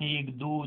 1, 2,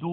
2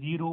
0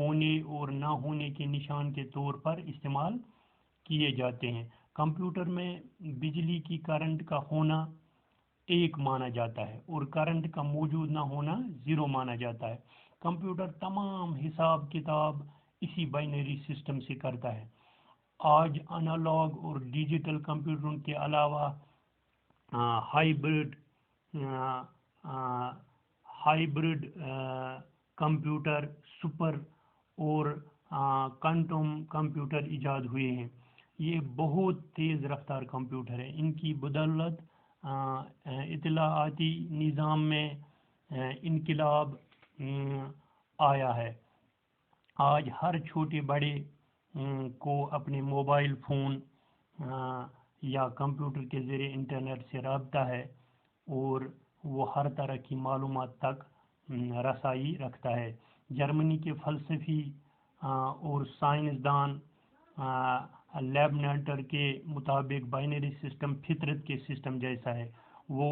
ہونے اور نہ ہونے کے نشان کے طور پر استعمال کیے جاتے ہیں۔ کمپیوٹر میں بجلی کی کرنٹ کا ہونا 1 مانا جاتا ہے اور کرنٹ کا موجود نہ ہونا 0 مانا جاتا ہے۔ کمپیوٹر تمام حساب کتاب اسی بائنری سسٹم سے کرتا ہے۔ آج انالاگ اور ڈیجیٹل کمپیوٹروں کے علاوہ ہائبرڈ کمپیوٹر، سپر اور کوانٹم کمپیوٹر ایجاد ہوئے ہیں۔ یہ بہت تیز رفتار کمپیوٹر ہیں۔ ان کی بدولت اطلاعاتی نظام میں انقلاب آیا ہے۔ آج ہر چھوٹے بڑے کو اپنے موبائل فون یا کمپیوٹر کے ذریعے انٹرنیٹ سے رابطہ ہے اور وہ ہر طرح کی معلومات تک رسائی رکھتا ہے۔ جرمنی کے فلسفی اور سائنسدان لیبنٹر کے مطابق بائنری سسٹم فطرت کے سسٹم جیسا ہے۔ وہ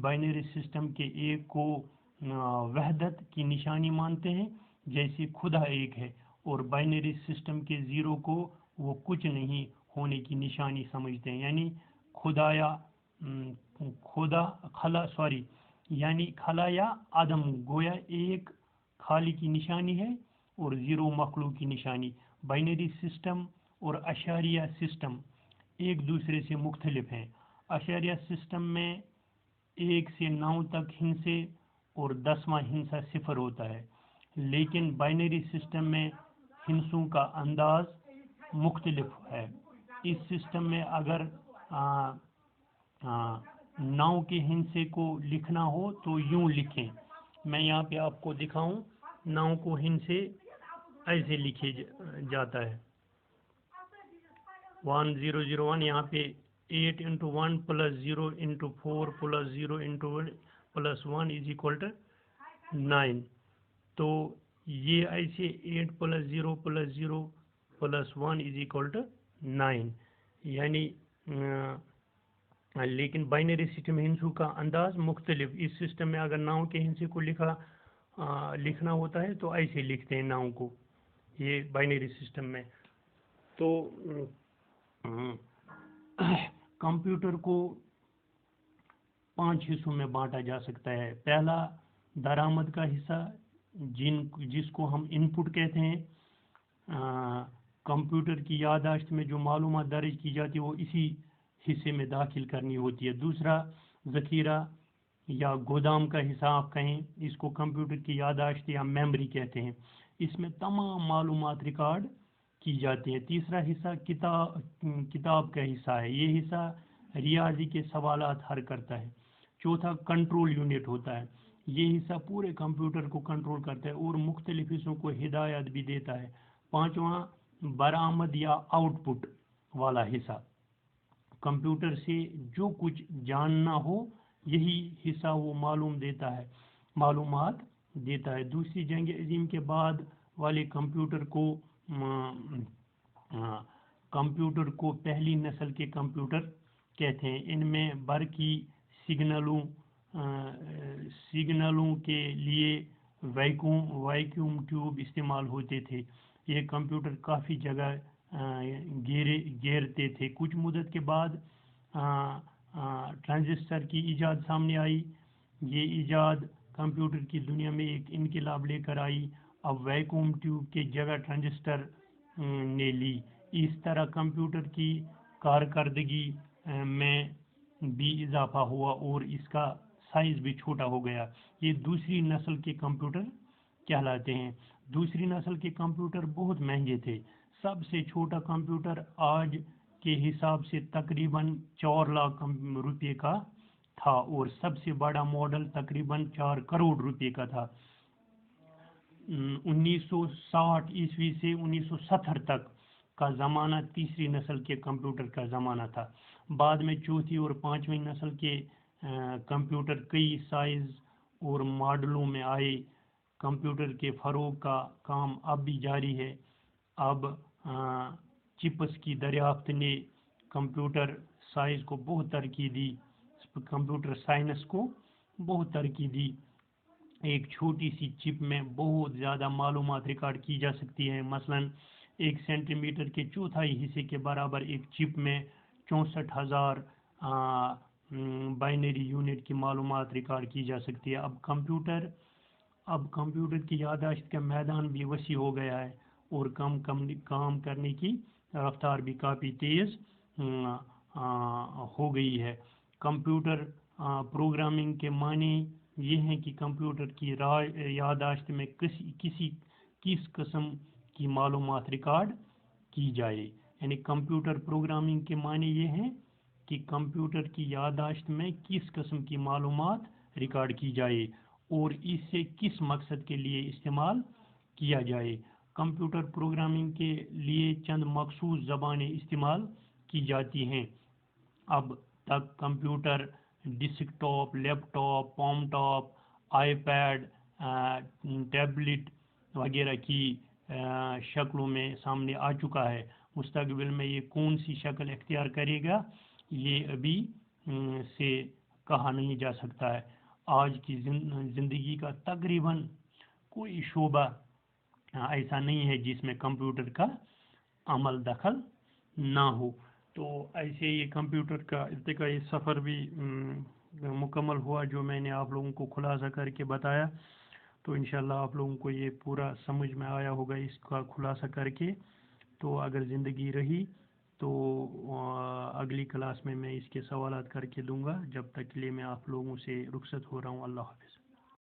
بائنری سسٹم کے ایک کو وحدت کی نشانی مانتے ہیں جیسے خدا ایک ہے، اور بائنری سسٹم کے 0 کو وہ کچھ نہیں ہونے کی نشانی سمجھتے ہیں، یعنی خلا یا عدم، گویا ایک خالی کی نشانی ہے اور 0 مخلوق کی نشانی۔ بائنری سسٹم اور اشاریہ سسٹم ایک دوسرے سے مختلف ہیں۔ اشاریہ سسٹم میں 1 سے 9 تک ہندسے اور 10واں ہندسہ 0 ہوتا ہے، لیکن بائنری سسٹم میں ہندسوں کا انداز مختلف ہے۔ اس سسٹم میں اگر 9 کے ہندسے کو لکھنا ہو تو یوں لکھیں، میں یہاں پہ آپ کو دکھاؤں۔ 9 کو ہندسے ایسے لکھے جاتا ہے 1001، یہاں پہ 8 into 1 plus 0 into 4 plus 0 into 1 plus 1 is equal to 9۔ تو یہ ایسے 8 plus 0 plus 0 plus 1 is equal to 9، یعنی لیکن بائنری سسٹم ہندسوں کا انداز مختلف۔ اس سسٹم میں اگر 9 کے ہندسے کو لکھنا ہوتا ہے تو ایسے لکھتے ہیں 9 کو، یہ بائنری سسٹم میں۔ تو کمپیوٹر کو 5 حصوں میں بانٹا جا سکتا ہے۔ پہلا درآمد کا حصہ جس کو ہم ان پٹ کہتے ہیں۔ کمپیوٹر کی یادداشت میں جو معلومات درج کی جاتی ہے وہ اسی حصے میں داخل کرنی ہوتی ہے۔ دوسرا ذخیرہ یا گودام کا حصہ آپ کہیں، اس کو کمپیوٹر کی یادداشت یا میموری کہتے ہیں۔ اس میں تمام معلومات ریکارڈ کی جاتی ہیں۔ تیسرا حصہ کتاب کا حصہ ہے، یہ حصہ ریاضی کے سوالات حل کرتا ہے۔ چوتھا کنٹرول یونٹ ہوتا ہے، یہ حصہ پورے کمپیوٹر کو کنٹرول کرتا ہے اور مختلف حصوں کو ہدایات بھی دیتا ہے۔ پانچواں برآمد یا آؤٹ پٹ والا حصہ، کمپیوٹر سے جو کچھ جاننا ہو یہی حصہ وہ معلومات دیتا ہے۔ دوسری جنگ عظیم کے بعد والے کمپیوٹر کو پہلی نسل کے کمپیوٹر کہتے ہیں۔ ان میں برقی سگنلوں کے لیے ویکیوم ٹیوب استعمال ہوتے تھے۔ یہ کمپیوٹر کافی جگہ گھیرتے تھے۔ کچھ مدت کے بعد ٹرانزسٹر کی ایجاد سامنے آئی۔ یہ ایجاد کمپیوٹر کی دنیا میں ایک انقلاب لے کر آئی۔ اب ویکیوم ٹیوب کی جگہ ٹرانزسٹر نے لی۔ اس طرح کمپیوٹر کی کارکردگی میں بھی اضافہ ہوا اور اس کا سائز بھی چھوٹا ہو گیا۔ یہ دوسری نسل کے کمپیوٹر کہلاتے ہیں۔ دوسری نسل کے کمپیوٹر بہت مہنگے تھے۔ سب سے چھوٹا کمپیوٹر آج کے حساب سے تقریباً 4 لاکھ روپے کا تھا اور سب سے بڑا ماڈل تقریباً 4 کروڑ روپے کا تھا۔ 1960 عیسوی سے 1970 تک کا زمانہ تیسری نسل کے کمپیوٹر کا زمانہ تھا۔ بعد میں چوتھی اور پانچویں نسل کے کمپیوٹر کئی سائز اور ماڈلوں میں آئے۔ کمپیوٹر کے فروغ کا کام اب بھی جاری ہے۔ اب چپس کی دریافت نے کمپیوٹر سائنس کو بہت ترقی دی۔ ایک چھوٹی سی چپ میں بہت زیادہ معلومات ریکارڈ کی جا سکتی ہے. مثلا 1 سینٹی میٹر کے چوتھائی حصے کے برابر ایک چپ میں 64,000 بائنری یونٹ کی معلومات ریکارڈ کی جا سکتی ہے. اب کمپیوٹر کی یادداشت کا میدان بھی وسیع ہو گیا ہے اور کام کرنے کی رفتار بھی کافی تیز ہو گئی ہے. کمپیوٹر پروگرامنگ کے معنی یہ ہیں کہ کمپیوٹر کی یادداشت میں کس قسم کی معلومات ریکارڈ کی جائے. یعنی کمپیوٹر پروگرامنگ کے معنی یہ ہیں کہ کمپیوٹر کی یادداشت میں کس قسم کی معلومات ریکارڈ کی جائے اور اس سے کس مقصد کے لیے استعمال کیا جائے. کمپیوٹر پروگرامنگ کے لیے چند مخصوص زبانیں استعمال کی جاتی ہیں. اب تک computer desktop, laptop, palmtop, iPad, tablet وغیرہ کی شکلوں میں سامنے آ چکا ہے. مستقبل میں یہ کون سی شکل اختیار کرے گا یہ ابھی سے کہا نہیں جا سکتا ہے. آج کی زندگی کا تقریباً کوئی شعبہ ایسا نہیں ہے جس میں کمپیوٹر کا عمل دخل نہ ہو. تو ایسے یہ کمپیوٹر کا ارتقائی سفر بھی مکمل ہوا جو میں نے آپ لوگوں کو خلاصہ کر کے بتایا. تو انشاءاللہ آپ لوگوں کو یہ پورا سمجھ میں آیا ہوگا اس کا خلاصہ کر کے. تو اگر زندگی رہی تو اگلی کلاس میں اس کے سوالات کر کے دوں گا. جب تک کے لیے میں آپ لوگوں سے رخصت ہو رہا ہوں. اللہ حافظ.